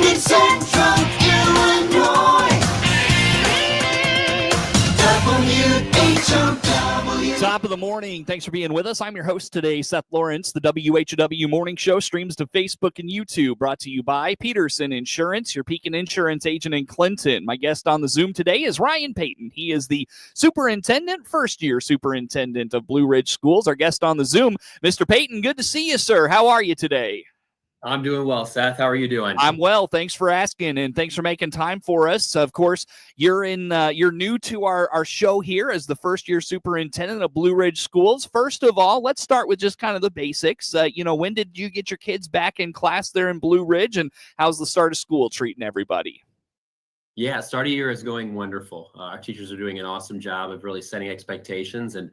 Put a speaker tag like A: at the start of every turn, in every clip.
A: in Central Illinois. WHOW.
B: Top of the morning. Thanks for being with us. I'm your host today, Seth Lawrence. The WHOW Morning Show streams to Facebook and YouTube, brought to you by Peterson Insurance, your Pekin Insurance agent in Clinton. My guest on the Zoom today is Ryan Peyton. He is the superintendent, first-year superintendent of Blue Ridge Schools. Our guest on the Zoom, Mr. Peyton, good to see you, sir. How are you today?
C: I'm doing well, Seth. How are you doing?
B: I'm well. Thanks for asking, and thanks for making time for us. Of course, you're new to our show here as the first-year superintendent of Blue Ridge Schools. First of all, let's start with just kind of the basics. When did you get your kids back in class there in Blue Ridge, and how's the start of school treating everybody?
C: Yeah, start of year is going wonderful. Our teachers are doing an awesome job of really setting expectations and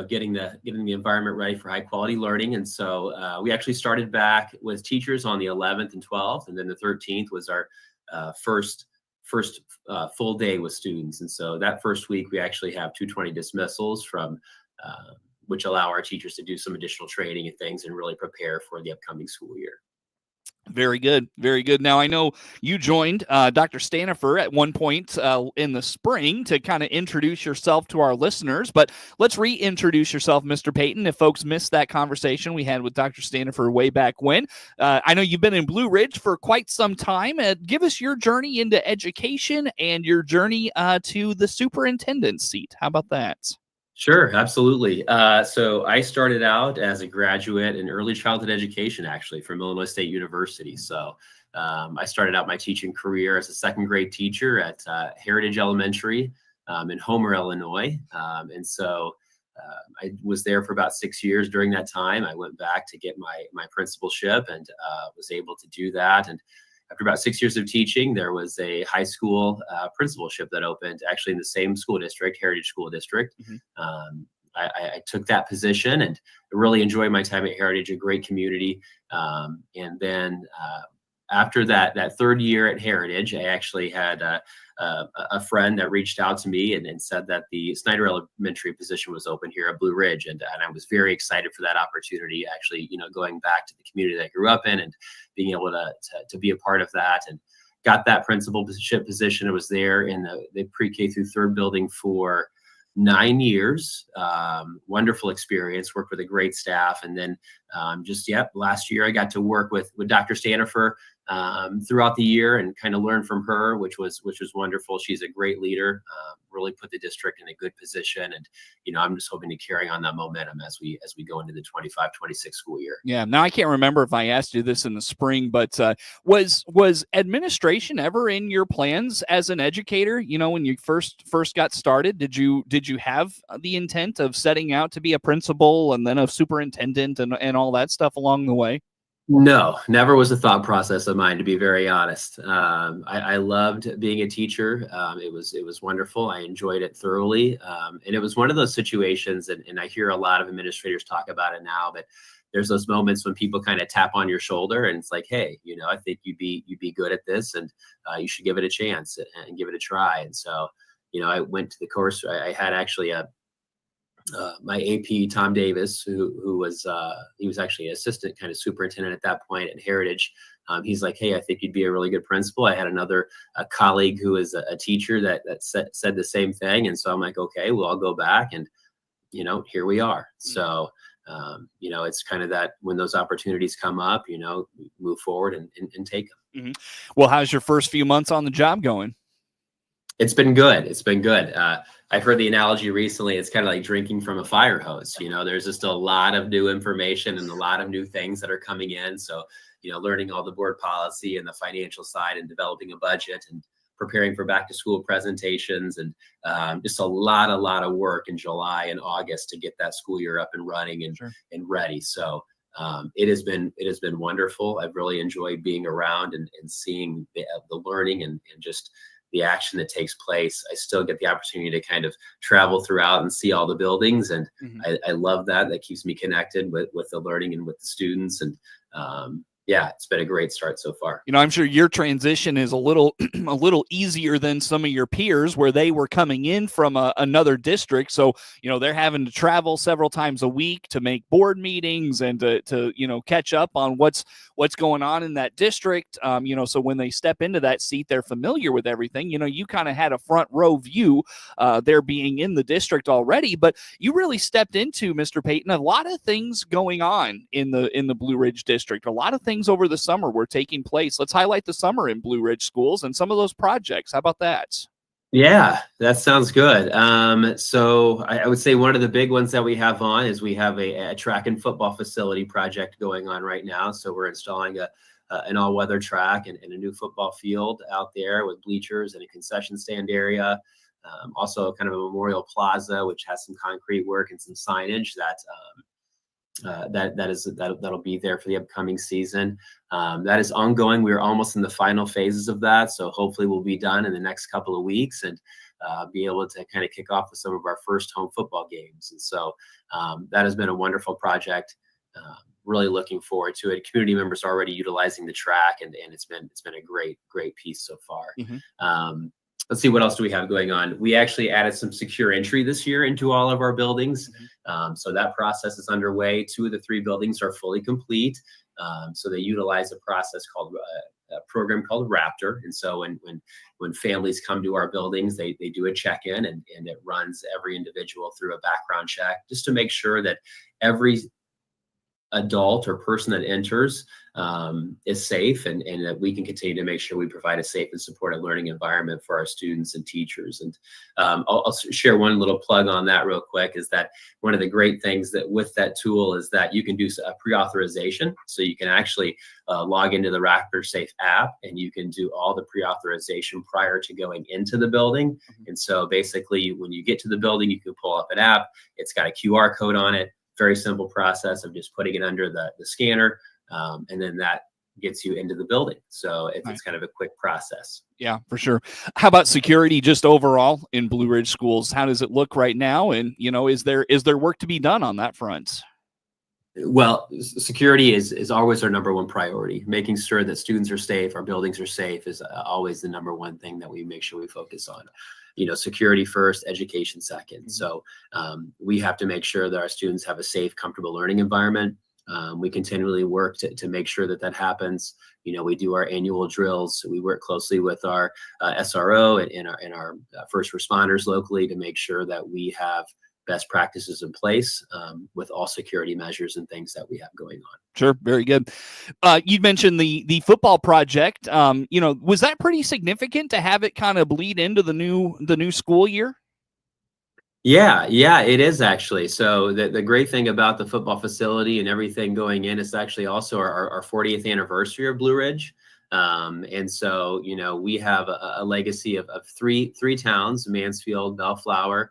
C: getting the environment ready for high quality learning. And so we actually started back with teachers on the 11th and 12th, and then the 13th was our first full day with students. And so that first week we actually have 220 dismissals from which allow our teachers to do some additional training and things and really prepare for the upcoming school year.
B: Very good. Very good. Now, I know you joined Dr. Stanifer at one point in the spring to kind of introduce yourself to our listeners, but let's reintroduce yourself, Mr. Peyton, if folks missed that conversation we had with Dr. Stanifer way back when. I know you've been in Blue Ridge for quite some time. Give us your journey into education and your journey to the superintendent's seat. How about that?
C: Sure, absolutely. So I started out as a graduate in early childhood education, actually, from Illinois State University. So I started out my teaching career as a second grade teacher at Heritage Elementary in Homer, Illinois. And so I was there for about 6 years. During that time, I went back to get my principalship and was able to do that. And after about 6 years of teaching, there was a high school principalship that opened actually in the same school district, Heritage School District. Mm-hmm. I took that position and really enjoyed my time at Heritage, a great community. And then after that third year at Heritage, I actually had a friend that reached out to me and said that the Snyder Elementary position was open here at Blue Ridge. And I was very excited for that opportunity, actually, going back to the community that I grew up in and being able to be a part of that, and got that principalship position. I was there in the pre-K through third building for 9 years. Wonderful experience, worked with a great staff. And then last year I got to work with Dr. Stanifer throughout the year and kind of learn from her, which was wonderful. She's a great leader, really put the district in a good position. And, I'm just hoping to carry on that momentum as we go into the 25-26 school year.
B: Yeah. Now I can't remember if I asked you this in the spring, but was administration ever in your plans as an educator? When you first got started, did you have the intent of setting out to be a principal and then a superintendent and all that stuff along the way?
C: No, never was a thought process of mine, to be very honest. I loved being a teacher. It was wonderful. I enjoyed it thoroughly. And it was one of those situations, and I hear a lot of administrators talk about it now, but there's those moments when people kind of tap on your shoulder and it's like, hey, I think you'd be good at this, and you should give it a chance and give it a try. And so, I went to the course. I had actually my AP, Tom Davis, who was he was actually an assistant kind of superintendent at that point at Heritage. He's like, hey, I think you'd be a really good principal. I had another colleague who is a teacher that said the same thing. And so I'm like, okay, well, I'll go back, and here we are. So it's kind of that when those opportunities come up, move forward and take them.
B: Mm-hmm. Well, how's your first few months on the job going?
C: It's been good. It's been good. I've heard the analogy recently. It's kind of like drinking from a fire hose. There's just a lot of new information and a lot of new things that are coming in. So, learning all the board policy and the financial side and developing a budget and preparing for back to school presentations and just a lot of work in July and August to get that school year up and running and ready. So it has been wonderful. I've really enjoyed being around and seeing the learning and just the action that takes place. I still get the opportunity to kind of travel throughout and see all the buildings. And I love that. That keeps me connected with the learning and with the students. And yeah, it's been a great start so far.
B: I'm sure your transition is a little a little easier than some of your peers where they were coming in from another district. So, they're having to travel several times a week to make board meetings and to catch up on what's going on in that district. So when they step into that seat, they're familiar with everything. You kind of had a front row view there being in the district already, but you really stepped into, Mr. Peyton, a lot of things going on in the Blue Ridge district. A lot of things over the summer were taking place. Let's highlight the summer in Blue Ridge schools and some of those projects. How about that?
C: Yeah, that sounds good. So I would say one of the big ones that we have on is we have a track and football facility project going on right now. So we're installing an all-weather track and a new football field out there with bleachers and a concession stand area. Also kind of a memorial plaza, which has some concrete work and some signage that'll be there for the upcoming season. That is ongoing. We're almost in the final phases of that, so hopefully we'll be done in the next couple of weeks and be able to kind of kick off with some of our first home football games. And so that has been a wonderful project. Really looking forward to it. Community members are already utilizing the track, and it's been a great piece so far.
B: Mm-hmm.
C: Let's see, what else do we have going on? We actually added some secure entry this year into all of our buildings. So that process is underway. 2 of the 3 buildings are fully complete. So they utilize a process called a program called Raptor. And so when families come to our buildings, they do a check-in and it runs every individual through a background check just to make sure that every adult or person that enters is safe and that we can continue to make sure we provide a safe and supportive learning environment for our students and teachers. And I'll share one little plug on that real quick, is that one of the great things that with that tool is that you can do a pre-authorization. So you can actually log into the Raptor Safe app and you can do all the pre-authorization prior to going into the building. And so basically when you get to the building, you can pull up an app. It's got a QR code on it. Very simple process of just putting it under the scanner, and then that gets you into the building. So it's kind of a quick process.
B: Yeah, for sure. How about security just overall in Blue Ridge schools? How does it look right now? And, is there work to be done on that front?
C: Well, security is always our number one priority. Making sure that students are safe, our buildings are safe is always the number one thing that we make sure we focus on. Security first, education second. So we have to make sure that our students have a safe, comfortable learning environment. We continually work to make sure that happens. We do our annual drills. We work closely with our SRO and our first responders locally to make sure that we have best practices in place with all security measures and things that we have going on.
B: Sure. Very good. You mentioned the football project. Was that pretty significant to have it kind of bleed into the new school year?
C: Yeah, it is actually. So the great thing about the football facility and everything going in is actually also our 40th anniversary of Blue Ridge. And so, we have a legacy of three towns, Mansfield, Bellflower,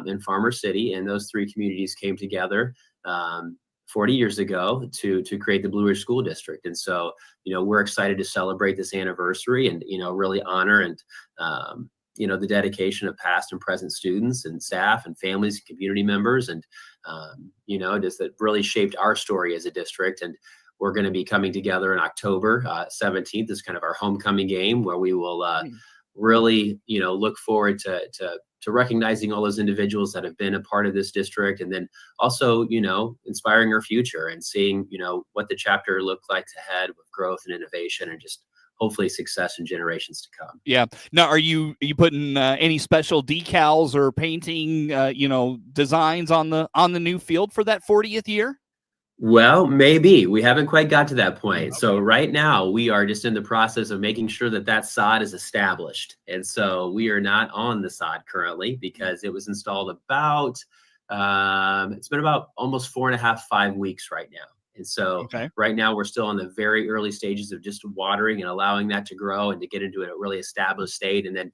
C: in Farmer City, and those 3 communities came together 40 years ago to create the Blue Ridge School District. And so, we're excited to celebrate this anniversary and, really honor and, the dedication of past and present students and staff and families and community members. And, just that really shaped our story as a district. And we're going to be coming together in October 17th is kind of our homecoming game, where we will really, look forward to recognizing all those individuals that have been a part of this district, and then also, inspiring our future and seeing, what the chapter looks like ahead with growth and innovation and just hopefully success in generations to come.
B: Yeah. Now, are you putting any special decals or painting, designs on the new field for that 40th year?
C: Well, maybe. We haven't quite got to that point. Okay. So right now we are just in the process of making sure that sod is established. And so we are not on the sod currently because it was installed about, it's been about almost 4.5, 5 weeks right now. And so right now we're still in the very early stages of just watering and allowing that to grow and to get into a really established state. And then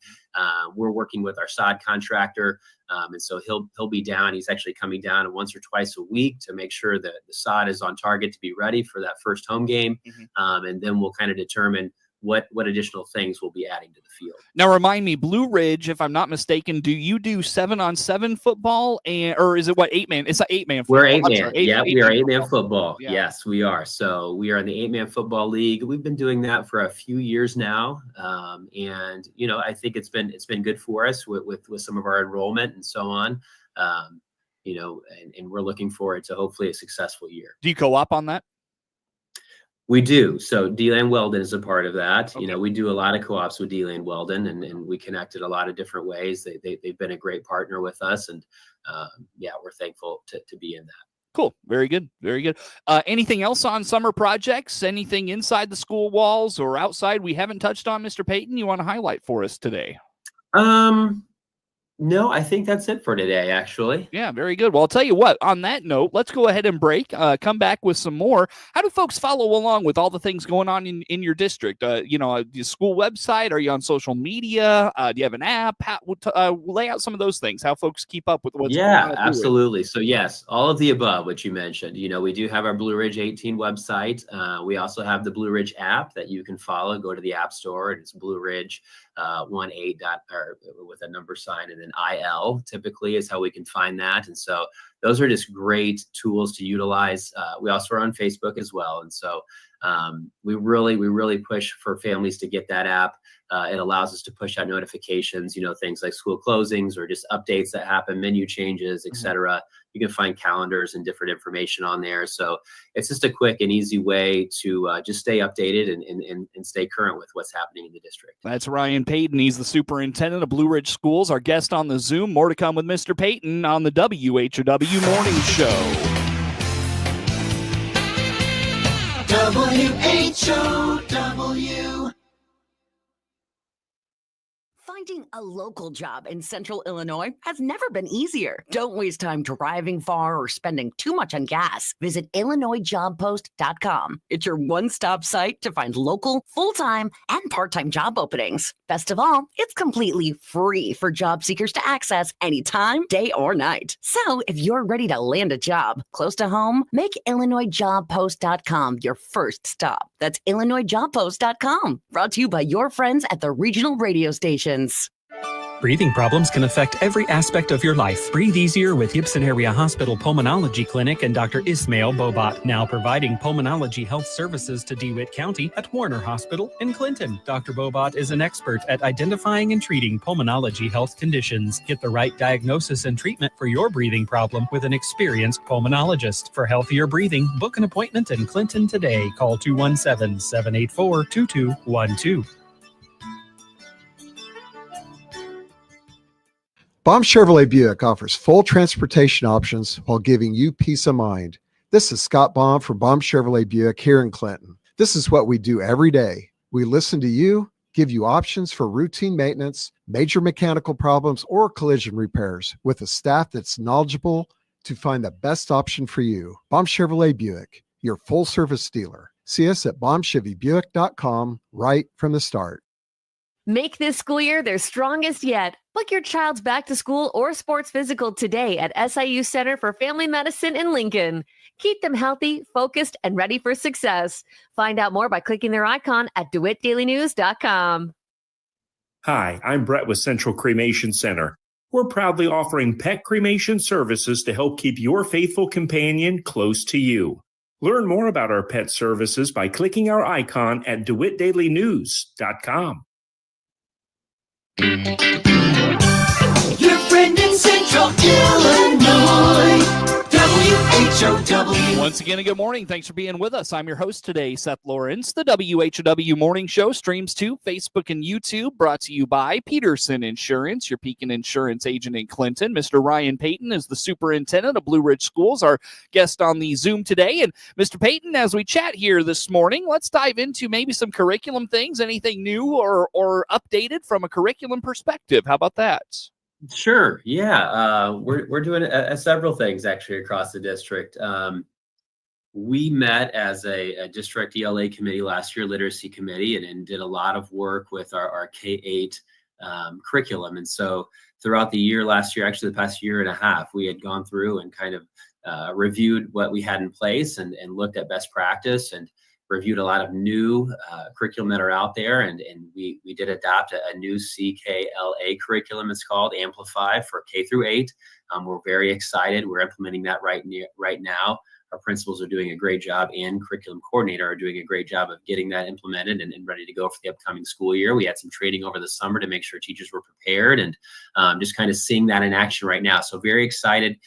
C: we're working with our sod contractor. And so he'll be down. He's actually coming down once or twice a week to make sure that the sod is on target to be ready for that first home game. And then we'll kind of determine what additional things we'll be adding to the field.
B: Now, remind me, Blue Ridge, if I'm not mistaken, do you do 7-on-7 football, or is it what, 8-man? It's an 8-man football.
C: We're 8-man.
B: Sorry,
C: Yeah, we are 8-man
B: football.
C: football.
B: Yeah.
C: Yes, we are. So we are in the 8-man football league. We've been doing that for a few years now, and I think it's been good for us with some of our enrollment and so on. And we're looking forward to hopefully a successful year.
B: Do you co-op on that?
C: We do. So D-Land Weldon is a part of that.
B: Okay.
C: We do a lot of co-ops with D-Land Weldon, and we connected a lot of different ways. They've been a great partner with us, and we're thankful to be in that.
B: Cool. Very good. Very good. Anything else on summer projects? Anything inside the school walls or outside we haven't touched on, Mr. Peyton, you want to highlight for us today?
C: No, I think that's it for today, actually.
B: Yeah, very good. Well, I'll tell you what, on that note, let's go ahead and break, come back with some more. How do folks follow along with all the things going on in your district? Your school website? Are you on social media? Do you have an app? Lay out some of those things, how folks keep up with what's going on.
C: Yeah, absolutely. So yes, all of the above, what you mentioned. We do have our Blue Ridge 18 website. We also have the Blue Ridge app that you can follow. Go to the App Store, and it's Blue Ridge 18 or with a number sign, and then IL typically is how we can find that. And so those are just great tools to utilize. We also are on Facebook as well. And so we really push for families to get that app. It allows us to push out notifications, things like school closings or just updates that happen, menu changes, etc. You can find calendars and different information on there. So it's just a quick and easy way to just stay updated and stay current with what's happening in the district.
B: That's Ryan Peyton. He's the superintendent of Blue Ridge Schools, our guest on the Zoom. More to come with Mr. Peyton on the WHOW Morning Show.
A: WHOW.
D: Finding a local job in Central Illinois has never been easier. Don't waste time driving far or spending too much on gas. Visit IllinoisJobPost.com. It's your one-stop site to find local, full-time, and part-time job openings. Best of all, it's completely free for job seekers to access anytime, day or night. So if you're ready to land a job close to home, make IllinoisJobPost.com your first stop. That's IllinoisJobPost.com. Brought to you by your friends at the regional radio stations.
E: Breathing problems can affect every aspect of your life. Breathe easier with Gibson Area Hospital Pulmonology Clinic and Dr. Ismail Bobat, now providing pulmonology health services to DeWitt County at Warner Hospital in Clinton. Dr. Bobat is an expert at identifying and treating pulmonology health conditions. Get the right diagnosis and treatment for your breathing problem with an experienced pulmonologist. For healthier breathing, book an appointment in Clinton today. Call 217-784-2212.
F: Baum Chevrolet Buick offers full transportation options while giving you peace of mind. This is Scott Baum from Baum Chevrolet Buick here in Clinton. This is what we do every day. We listen to you, give you options for routine maintenance, major mechanical problems, or collision repairs with a staff that's knowledgeable to find the best option for you. Baum Chevrolet Buick, your full service dealer. See us at BaumChevyBuick.com right from the start.
G: Make this school year their strongest yet. Book your child's back to school or sports physical today at SIU Center for Family Medicine in Lincoln. Keep them healthy, focused, and ready for success. Find out more by clicking their icon at DeWittDailyNews.com.
H: Hi, I'm Brett with Central Cremation Center. We're proudly offering pet cremation services to help keep your faithful companion close to you. Learn more about our pet services by clicking our icon at DeWittDailyNews.com.
A: Your friend in Central Illinois. WHOW.
B: Once again, good morning. Thanks for being with us. I'm your host today, Seth Lawrence. The WHOW Morning Show streams to Facebook and YouTube, brought to you by Peterson Insurance, your Pekin Insurance agent in Clinton. Mr. Ryan Peyton is the superintendent of Blue Ridge Schools, our guest on the Zoom today. And Mr. Peyton, as we chat here this morning, let's dive into maybe some curriculum things, anything new or updated from a curriculum perspective. How about that?
C: Sure. Yeah. We're doing several things actually across the district. We met as a district ELA committee last year, literacy committee, and did a lot of work with our K-8 curriculum. And so throughout the year, last year, actually the past year and a half, we had gone through and kind of reviewed what we had in place and looked at best practice and reviewed a lot of new curriculum that are out there, and we did adopt a new CKLA curriculum. It's called Amplify for K through 8. We're very excited. We're implementing that right now. Our principals are doing a great job, and curriculum coordinator are doing a great job of getting that implemented and ready to go for the upcoming school year. We had some training over the summer to make sure teachers were prepared, and just kind of seeing that in action right now. So very excited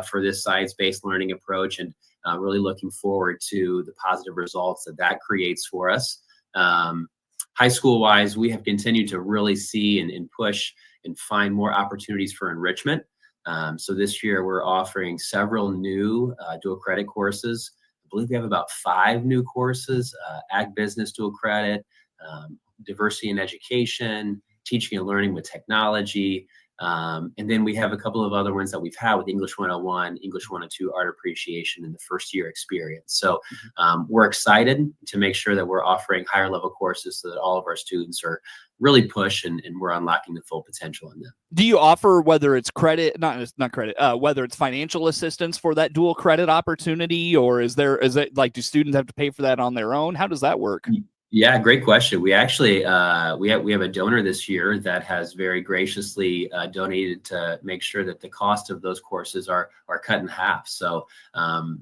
C: for this science-based learning approach, and really looking forward to the positive results that creates for us. High school wise, we have continued to really see and push and find more opportunities for enrichment. So this year we're offering several new dual credit courses. I believe we have about 5 new courses: Ag Business dual credit, Diversity in Education, Teaching and Learning with Technology. And then we have a couple of other ones that we've had with English 101, English 102, Art Appreciation, and the first year experience. So we're excited to make sure that we're offering higher level courses so that all of our students are really pushed and we're unlocking the full potential in them.
B: Do you offer, whether it's credit, not credit, whether it's financial assistance for that dual credit opportunity, or is it like, do students have to pay for that on their own? How does that work?
C: Yeah, great question. We actually we have a donor this year that has very graciously donated to make sure that the cost of those courses are cut in half. So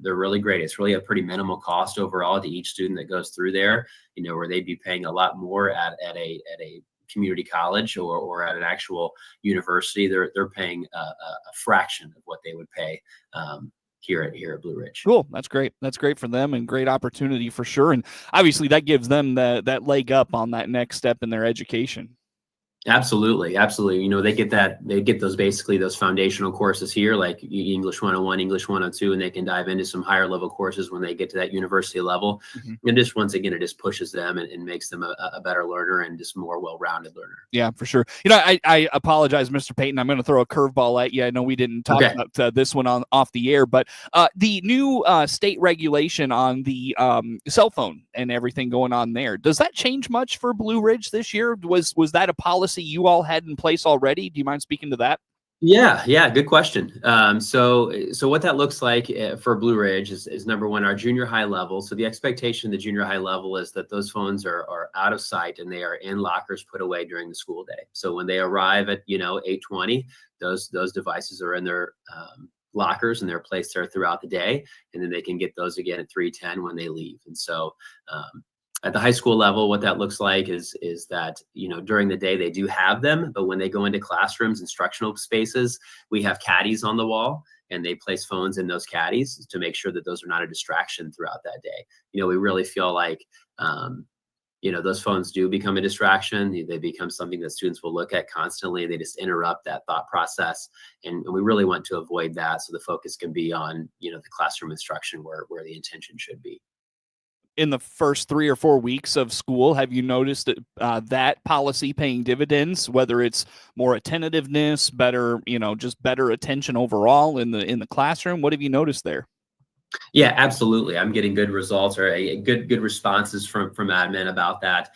C: they're really great. It's really a pretty minimal cost overall to each student that goes through there. Where they'd be paying a lot more at a community college or at an actual university. They're paying a fraction of what they would pay here at Blue Ridge.
B: Cool. That's great. That's great for them, and great opportunity for sure. And obviously that gives them that leg up on that next step in their education.
C: Absolutely. They get those foundational courses here, like English 101, English 102, and they can dive into some higher level courses when they get to that university level. And just once again, it just pushes them and makes them a better learner and just more well-rounded learner.
B: Yeah, for sure. I apologize, Mr. Peyton. I'm going to throw a curveball at you. I know we didn't talk about this one off the air, but the new state regulation on the cell phone and everything going on there, does that change much for Blue Ridge this year? Was that a policy you all had in place already? Do you mind speaking to that?
C: Yeah, good question. So what that looks like for Blue Ridge is number one, our junior high level. So the expectation of the junior high level is that those phones are out of sight and they are in lockers put away during the school day. So when they arrive at 8:20, those devices are in their lockers and they're placed there throughout the day, and then they can get those again at 3:10 when they leave. And so at the high school level, what that looks like is that, during the day they do have them, but when they go into classrooms, instructional spaces, we have caddies on the wall, and they place phones in those caddies to make sure that those are not a distraction throughout that day. We really feel like, those phones do become a distraction. They become something that students will look at constantly. They just interrupt that thought process. And we really want to avoid that, so the focus can be on, the classroom instruction where the intention should be.
B: In the first 3 or 4 weeks of school, have you noticed that policy paying dividends, whether it's more attentiveness, better, just better attention overall in the classroom? What have you noticed there?
C: Yeah, absolutely. I'm getting good results, or good responses from admin about that.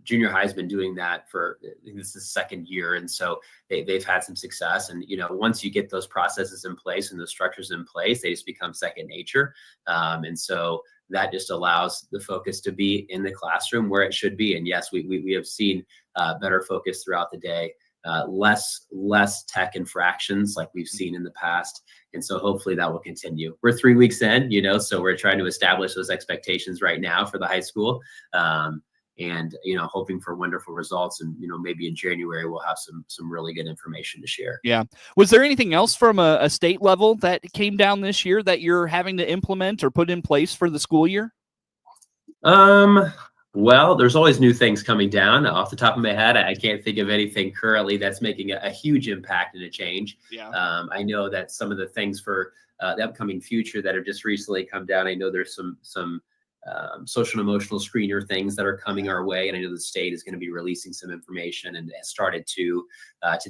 C: Junior high has been doing that for, I think this is the second year, and so they've had some success. And once you get those processes in place and those structures in place, they just become second nature. And so that just allows the focus to be in the classroom where it should be. And yes, we have seen better focus throughout the day, less tech infractions like we've seen in the past. And so hopefully that will continue. We're 3 weeks in, so we're trying to establish those expectations right now for the high school. And hoping for wonderful results, and maybe in January we'll have some really good information to share.
B: Yeah. Was there anything else from a state level that came down this year that you're having to implement or put in place for the school year?
C: Well, there's always new things coming down. Off the top of my head, I can't think of anything currently that's making a huge impact and a change.
B: Yeah.
C: I know that some of the things for the upcoming future that have just recently come down, I know there's some social and emotional screener things that are coming our way, and I know the state is going to be releasing some information and has started to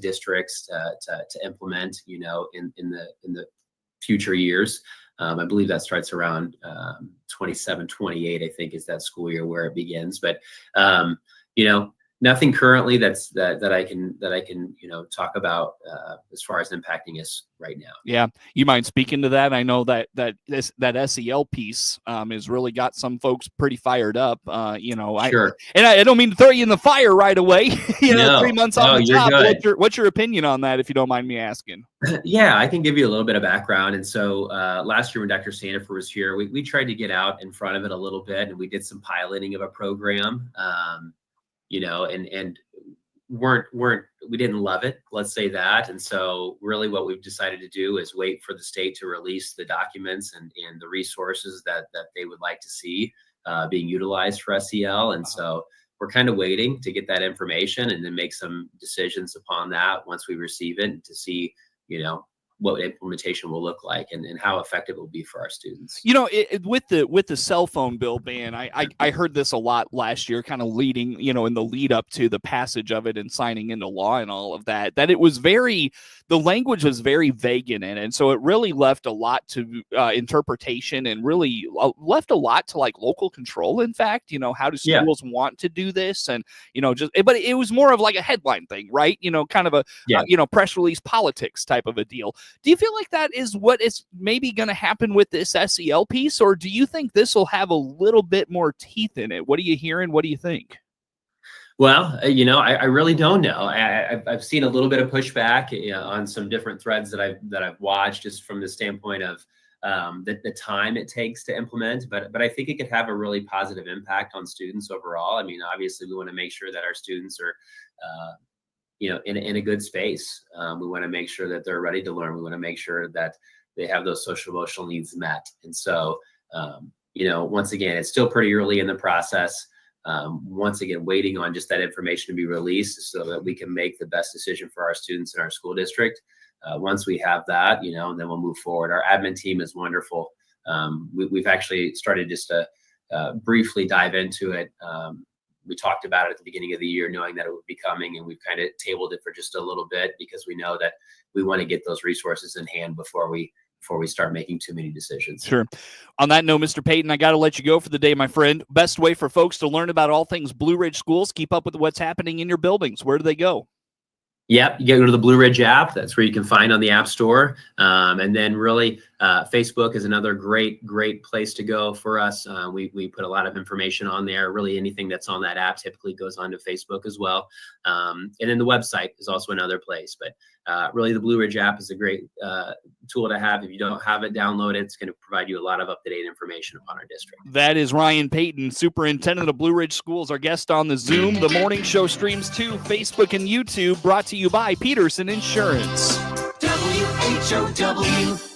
C: districts to implement, in the future years. I believe that starts around 27, 28, I think, is that school year where it begins. But Nothing currently that I can talk about as far as impacting us right now.
B: Yeah, you mind speaking to that? I know that SEL piece has really got some folks pretty fired up.
C: Sure.
B: I don't mean to throw you in the fire right away. 3 months on the
C: you're
B: job.
C: good.
B: What's your opinion on that, if you don't mind me asking?
C: Yeah, I can give you a little bit of background. And so last year when Dr. Sandifer was here, we tried to get out in front of it a little bit, and we did some piloting of a program. And we didn't love it, let's say that. And so really what we've decided to do is wait for the state to release the documents and the resources that they would like to see being utilized for SEL. And so we're kind of waiting to get that information and then make some decisions upon that once we receive it, to see, what implementation will look like and how effective it will be for our students.
B: With the cell phone bill ban, I heard this a lot last year, kind of leading, in the lead up to the passage of it and signing into law and all of that, it was the language was very vague in it. And so it really left a lot to interpretation, and really left a lot to like local control. In fact, how do schools want to do this? And, but it was more of like a headline thing, right? Kind of a, press release politics type of a deal. Do you feel like that is what is maybe going to happen with this SEL piece, or do you think this will have a little bit more teeth in it? What are you hearing? What do you think?
C: Well, I really don't know. I've seen a little bit of pushback on some different threads that I've watched, just from the standpoint of the time it takes to implement. But I think it could have a really positive impact on students overall. I mean, obviously, we want to make sure that our students are in a good space. We want to make sure that they're ready to learn. We want to make sure that they have those social emotional needs met. And so, once again, it's still pretty early in the process. Once again, waiting on just that information to be released so that we can make the best decision for our students in our school district. Once we have that, and then we'll move forward. Our admin team is wonderful. We've actually started just to briefly dive into it. We talked about it at the beginning of the year, knowing that it would be coming, and we've kind of tabled it for just a little bit because we know that we want to get those resources in hand before we start making too many decisions.
B: Sure. On that note, Mr. Peyton, I got to let you go for the day, my friend. Best way for folks to learn about all things Blue Ridge Schools, keep up with what's happening in your buildings. Where do they go?
C: Yep, you go to the Blue Ridge app. That's where you can find on the App Store. And then really Facebook is another great place to go for us. We put a lot of information on there. Really anything that's on that app typically goes onto Facebook as well. And then the website is also another place. But really the Blue Ridge app is a great tool to have. If you don't have it, download it. It's going to provide you a lot of up-to-date information upon our district.
B: That is Ryan Peyton, Superintendent of Blue Ridge Schools, our guest on the Zoom. The morning show streams to Facebook and YouTube, brought to you by Peterson Insurance.
A: WHOW.